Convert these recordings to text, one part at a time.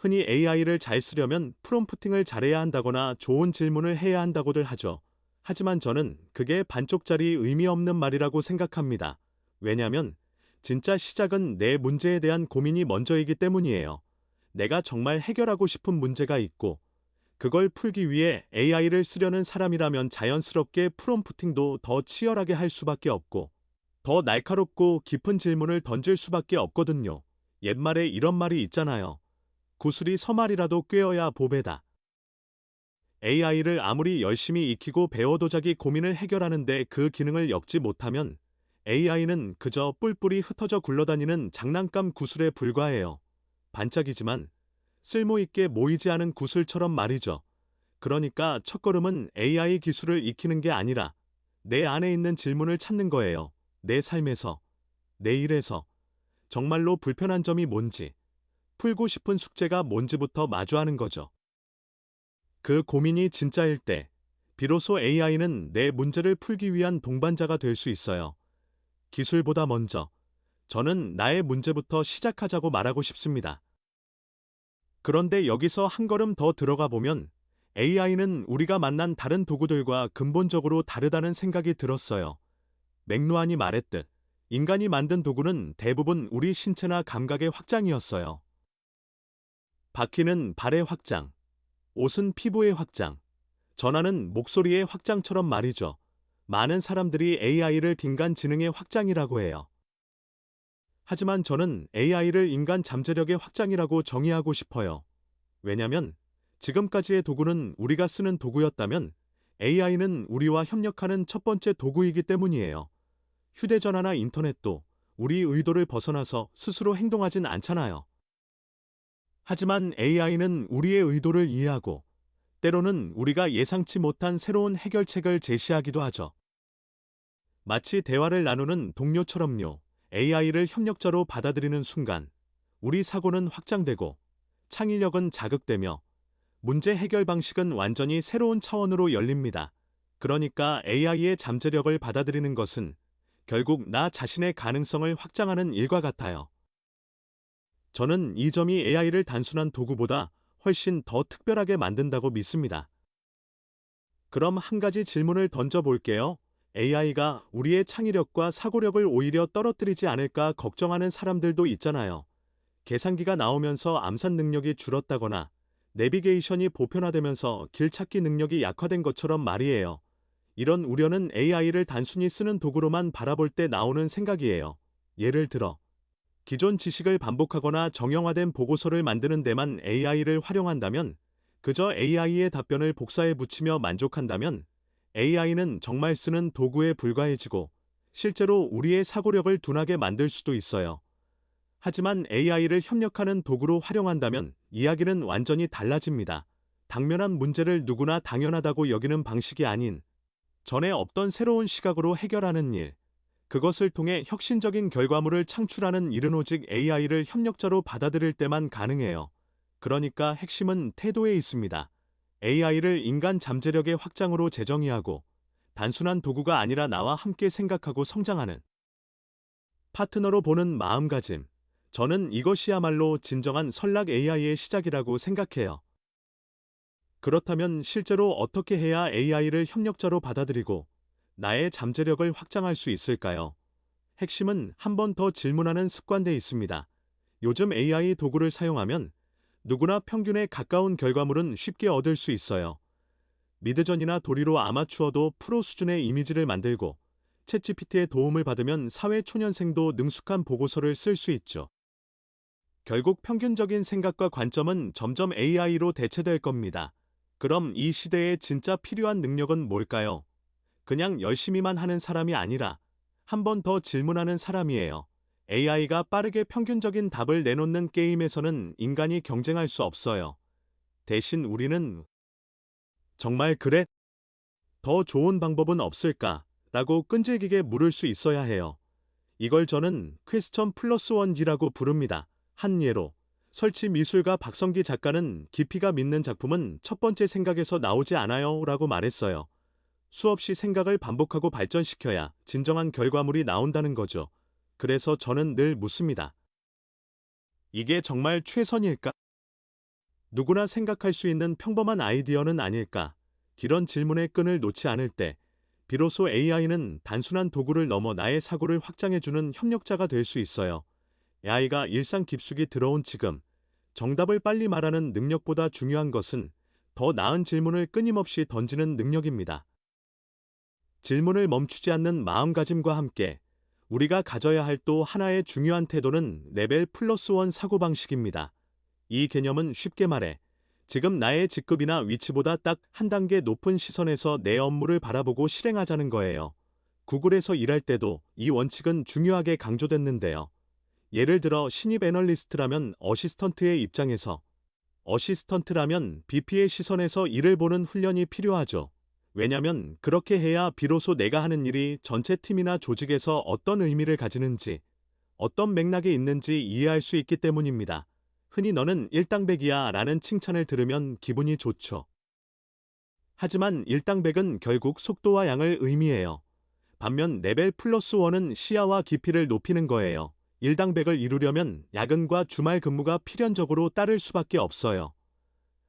흔히 AI를 잘 쓰려면 프롬프팅을 잘해야 한다거나 좋은 질문을 해야 한다고들 하죠. 하지만 저는 그게 반쪽짜리 의미 없는 말이라고 생각합니다. 왜냐면 진짜 시작은 내 문제에 대한 고민이 먼저이기 때문이에요. 내가 정말 해결하고 싶은 문제가 있고 그걸 풀기 위해 AI를 쓰려는 사람이라면 자연스럽게 프롬프팅도 더 치열하게 할 수밖에 없고 더 날카롭고 깊은 질문을 던질 수밖에 없거든요. 옛말에 이런 말이 있잖아요. 구슬이 서말이라도 꿰어야 보배다. AI를 아무리 열심히 익히고 배워도자기 고민을 해결하는데 그 기능을 엮지 못하면 AI는 그저 뿔뿔이 흩어져 굴러다니는 장난감 구슬에 불과해요. 반짝이지만 쓸모있게 모이지 않은 구슬처럼 말이죠. 그러니까 첫걸음은 AI 기술을 익히는 게 아니라 내 안에 있는 질문을 찾는 거예요. 내 삶에서, 내 일에서 정말로 불편한 점이 뭔지, 풀고 싶은 숙제가 뭔지부터 마주하는 거죠. 그 고민이 진짜일 때, 비로소 AI는 내 문제를 풀기 위한 동반자가 될 수 있어요. 기술보다 먼저, 저는 나의 문제부터 시작하자고 말하고 싶습니다. 그런데 여기서 한 걸음 더 들어가 보면 AI는 우리가 만난 다른 도구들과 근본적으로 다르다는 생각이 들었어요. 맥루안이 말했듯 인간이 만든 도구는 대부분 우리 신체나 감각의 확장이었어요. 바퀴는 발의 확장, 옷은 피부의 확장, 전화는 목소리의 확장처럼 말이죠. 많은 사람들이 AI를 인간 지능의 확장이라고 해요. 하지만 저는 AI를 인간 잠재력의 확장이라고 정의하고 싶어요. 왜냐면 지금까지의 도구는 우리가 쓰는 도구였다면 AI는 우리와 협력하는 첫 번째 도구이기 때문이에요. 휴대전화나 인터넷도 우리 의도를 벗어나서 스스로 행동하진 않잖아요. 하지만 AI는 우리의 의도를 이해하고 때로는 우리가 예상치 못한 새로운 해결책을 제시하기도 하죠. 마치 대화를 나누는 동료처럼요. AI를 협력자로 받아들이는 순간 우리 사고는 확장되고 창의력은 자극되며 문제 해결 방식은 완전히 새로운 차원으로 열립니다. 그러니까 AI의 잠재력을 받아들이는 것은 결국 나 자신의 가능성을 확장하는 일과 같아요. 저는 이 점이 AI를 단순한 도구보다 훨씬 더 특별하게 만든다고 믿습니다. 그럼 한 가지 질문을 던져볼게요. AI가 우리의 창의력과 사고력을 오히려 떨어뜨리지 않을까 걱정하는 사람들도 있잖아요. 계산기가 나오면서 암산 능력이 줄었다거나 내비게이션이 보편화되면서 길 찾기 능력이 약화된 것처럼 말이에요. 이런 우려는 AI를 단순히 쓰는 도구로만 바라볼 때 나오는 생각이에요. 예를 들어, 기존 지식을 반복하거나 정형화된 보고서를 만드는 데만 AI를 활용한다면, 그저 AI의 답변을 복사해 붙이며 만족한다면, AI는 정말 쓰는 도구에 불과해지고, 실제로 우리의 사고력을 둔하게 만들 수도 있어요. 하지만 AI를 협력하는 도구로 활용한다면 이야기는 완전히 달라집니다. 당면한 문제를 누구나 당연하다고 여기는 방식이 아닌 전에 없던 새로운 시각으로 해결하는 일, 그것을 통해 혁신적인 결과물을 창출하는 일은 오직 AI를 협력자로 받아들일 때만 가능해요. 그러니까 핵심은 태도에 있습니다. AI를 인간 잠재력의 확장으로 재정의하고 단순한 도구가 아니라 나와 함께 생각하고 성장하는 파트너로 보는 마음가짐. 저는 이것이야말로 진정한 설락 AI의 시작이라고 생각해요. 그렇다면 실제로 어떻게 해야 AI를 협력자로 받아들이고 나의 잠재력을 확장할 수 있을까요? 핵심은 한 번 더 질문하는 습관에 있습니다. 요즘 AI 도구를 사용하면 누구나 평균에 가까운 결과물은 쉽게 얻을 수 있어요. 미드전이나 도리로 아마추어도 프로 수준의 이미지를 만들고 챗GPT의 도움을 받으면 사회초년생도 능숙한 보고서를 쓸 수 있죠. 결국 평균적인 생각과 관점은 점점 AI로 대체될 겁니다. 그럼 이 시대에 진짜 필요한 능력은 뭘까요? 그냥 열심히만 하는 사람이 아니라 한 번 더 질문하는 사람이에요. AI가 빠르게 평균적인 답을 내놓는 게임에서는 인간이 경쟁할 수 없어요. 대신 우리는 정말 그래? 더 좋은 방법은 없을까? 라고 끈질기게 물을 수 있어야 해요. 이걸 저는 퀘스천 플러스 원지라고 부릅니다. 한 예로, 설치 미술가 박성기 작가는 깊이가 믿는 작품은 첫 번째 생각에서 나오지 않아요 라고 말했어요. 수없이 생각을 반복하고 발전시켜야 진정한 결과물이 나온다는 거죠. 그래서 저는 늘 묻습니다. 이게 정말 최선일까? 누구나 생각할 수 있는 평범한 아이디어는 아닐까? 이런 질문의 끈을 놓지 않을 때 비로소 AI는 단순한 도구를 넘어 나의 사고를 확장해주는 협력자가 될 수 있어요. AI가 일상 깊숙이 들어온 지금, 정답을 빨리 말하는 능력보다 중요한 것은 더 나은 질문을 끊임없이 던지는 능력입니다. 질문을 멈추지 않는 마음가짐과 함께 우리가 가져야 할 또 하나의 중요한 태도는 레벨 플러스 원 사고방식입니다. 이 개념은 쉽게 말해 지금 나의 직급이나 위치보다 딱 한 단계 높은 시선에서 내 업무를 바라보고 실행하자는 거예요. 구글에서 일할 때도 이 원칙은 중요하게 강조됐는데요. 예를 들어 신입 애널리스트라면 어시스턴트의 입장에서, 어시스턴트라면 VP의 시선에서 일을 보는 훈련이 필요하죠. 왜냐면 그렇게 해야 비로소 내가 하는 일이 전체 팀이나 조직에서 어떤 의미를 가지는지, 어떤 맥락에 있는지 이해할 수 있기 때문입니다. 흔히 너는 일당백이야 라는 칭찬을 들으면 기분이 좋죠. 하지만 일당백은 결국 속도와 양을 의미해요. 반면 레벨 플러스 원은 시야와 깊이를 높이는 거예요. 일당백을 이루려면 야근과 주말 근무가 필연적으로 따를 수밖에 없어요.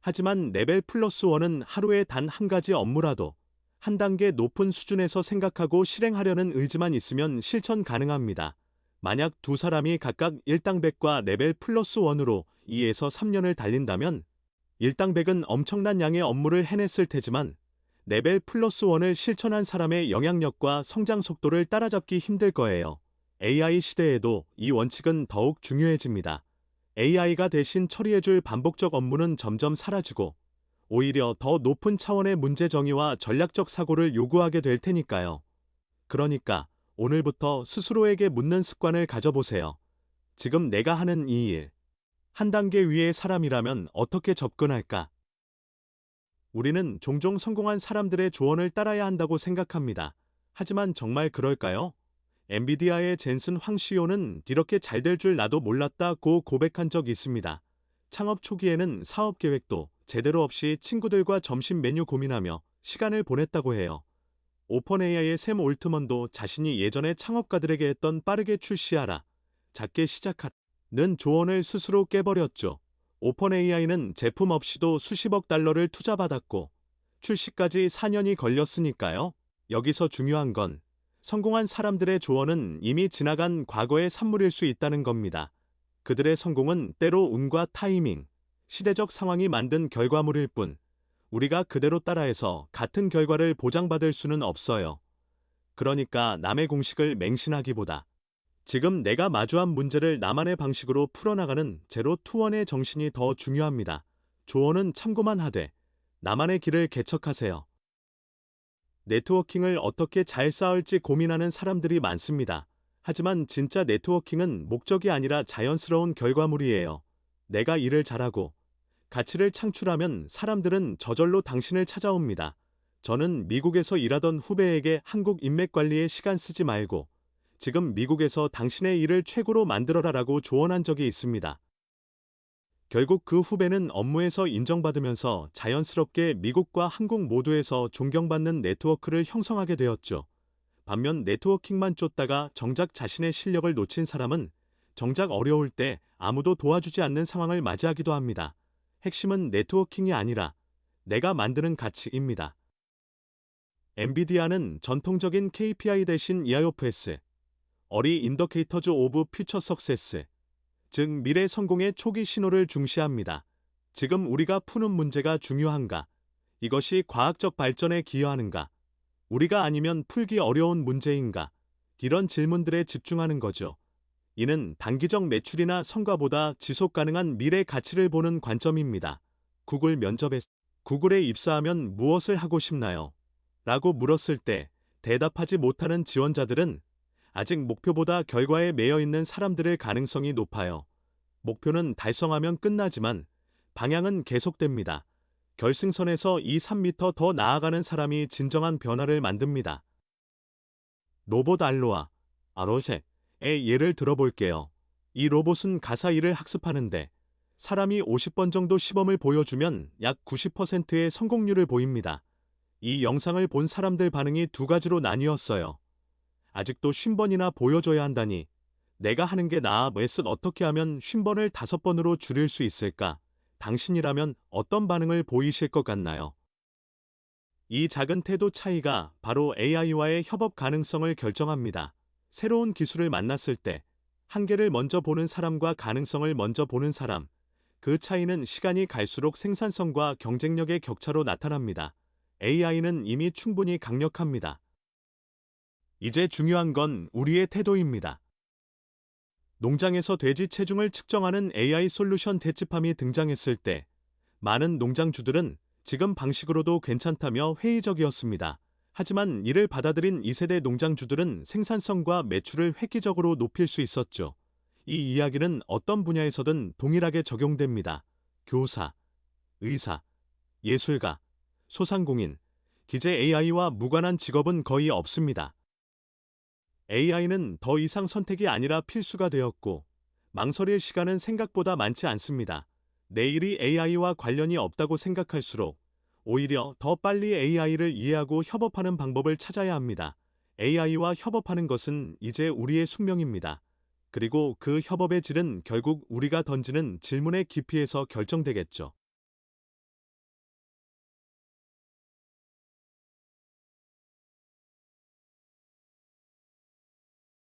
하지만 레벨 플러스 원은 하루에 단 한 가지 업무라도 한 단계 높은 수준에서 생각하고 실행하려는 의지만 있으면 실천 가능합니다. 만약 두 사람이 각각 일당백과 레벨 플러스 원으로 2에서 3년을 달린다면 일당백은 엄청난 양의 업무를 해냈을 테지만 레벨 플러스 원을 실천한 사람의 영향력과 성장 속도를 따라잡기 힘들 거예요. AI 시대에도 이 원칙은 더욱 중요해집니다. AI가 대신 처리해줄 반복적 업무는 점점 사라지고 오히려 더 높은 차원의 문제 정의와 전략적 사고를 요구하게 될 테니까요. 그러니까 오늘부터 스스로에게 묻는 습관을 가져보세요. 지금 내가 하는 이 일, 한 단계 위의 사람이라면 어떻게 접근할까? 우리는 종종 성공한 사람들의 조언을 따라야 한다고 생각합니다. 하지만 정말 그럴까요? 엔비디아의 젠슨 황시오는 이렇게 잘 될 줄 나도 몰랐다고 고백한 적이 있습니다. 창업 초기에는 사업 계획도 제대로 없이 친구들과 점심 메뉴 고민하며 시간을 보냈다고 해요. 오픈 AI의 샘 올트먼도 자신이 예전에 창업가들에게 했던 빠르게 출시하라, 작게 시작하라는 조언을 스스로 깨버렸죠. 오픈 AI는 제품 없이도 수십억 달러를 투자받았고 출시까지 4년이 걸렸으니까요. 여기서 중요한 건 성공한 사람들의 조언은 이미 지나간 과거의 산물일 수 있다는 겁니다. 그들의 성공은 때로 운과 타이밍, 시대적 상황이 만든 결과물일 뿐 우리가 그대로 따라해서 같은 결과를 보장받을 수는 없어요. 그러니까 남의 공식을 맹신하기보다 지금 내가 마주한 문제를 나만의 방식으로 풀어나가는 제로 투원의 정신이 더 중요합니다. 조언은 참고만 하되 나만의 길을 개척하세요. 네트워킹을 어떻게 잘 쌓을지 고민하는 사람들이 많습니다. 하지만 진짜 네트워킹은 목적이 아니라 자연스러운 결과물이에요. 내가 일을 잘하고 가치를 창출하면 사람들은 저절로 당신을 찾아옵니다. 저는 미국에서 일하던 후배에게 한국 인맥 관리에 시간 쓰지 말고 지금 미국에서 당신의 일을 최고로 만들어라라고 조언한 적이 있습니다. 결국 그 후배는 업무에서 인정받으면서 자연스럽게 미국과 한국 모두에서 존경받는 네트워크를 형성하게 되었죠. 반면 네트워킹만 쫓다가 정작 자신의 실력을 놓친 사람은 정작 어려울 때 아무도 도와주지 않는 상황을 맞이하기도 합니다. 핵심은 네트워킹이 아니라 내가 만드는 가치입니다. 엔비디아는 전통적인 KPI 대신 EIOPS, Early Indicators of Future Success, 즉 미래 성공의 초기 신호를 중시합니다. 지금 우리가 푸는 문제가 중요한가? 이것이 과학적 발전에 기여하는가? 우리가 아니면 풀기 어려운 문제인가? 이런 질문들에 집중하는 거죠. 이는 단기적 매출이나 성과보다 지속 가능한 미래 가치를 보는 관점입니다. 구글 면접에서 구글에 입사하면 무엇을 하고 싶나요? 라고 물었을 때 대답하지 못하는 지원자들은 아직 목표보다 결과에 매여 있는 사람들의 가능성이 높아요. 목표는 달성하면 끝나지만 방향은 계속됩니다. 결승선에서 2, 3m 더 나아가는 사람이 진정한 변화를 만듭니다. 로봇 알로아, 아로셋의 예를 들어볼게요. 이 로봇은 가사 일을 학습하는데 사람이 50번 정도 시범을 보여주면 약 90%의 성공률을 보입니다. 이 영상을 본 사람들 반응이 두 가지로 나뉘었어요. 아직도 50번이나 보여줘야 한다니 내가 하는 게 나아. 웨슨 어떻게 하면 50번을 5번으로 줄일 수 있을까? 당신이라면 어떤 반응을 보이실 것 같나요? 이 작은 태도 차이가 바로 AI와의 협업 가능성을 결정합니다. 새로운 기술을 만났을 때 한계를 먼저 보는 사람과 가능성을 먼저 보는 사람, 그 차이는 시간이 갈수록 생산성과 경쟁력의 격차로 나타납니다. AI는 이미 충분히 강력합니다. 이제 중요한 건 우리의 태도입니다. 농장에서 돼지 체중을 측정하는 AI 솔루션 데치팜이 등장했을 때 많은 농장주들은 지금 방식으로도 괜찮다며 회의적이었습니다. 하지만 이를 받아들인 2세대 농장주들은 생산성과 매출을 획기적으로 높일 수 있었죠. 이 이야기는 어떤 분야에서든 동일하게 적용됩니다. 교사, 의사, 예술가, 소상공인, 기재 AI와 무관한 직업은 거의 없습니다. AI는 더 이상 선택이 아니라 필수가 되었고, 망설일 시간은 생각보다 많지 않습니다. 내일이 AI와 관련이 없다고 생각할수록 오히려 더 빨리 AI를 이해하고 협업하는 방법을 찾아야 합니다. AI와 협업하는 것은 이제 우리의 숙명입니다. 그리고 그 협업의 질은 결국 우리가 던지는 질문의 깊이에서 결정되겠죠.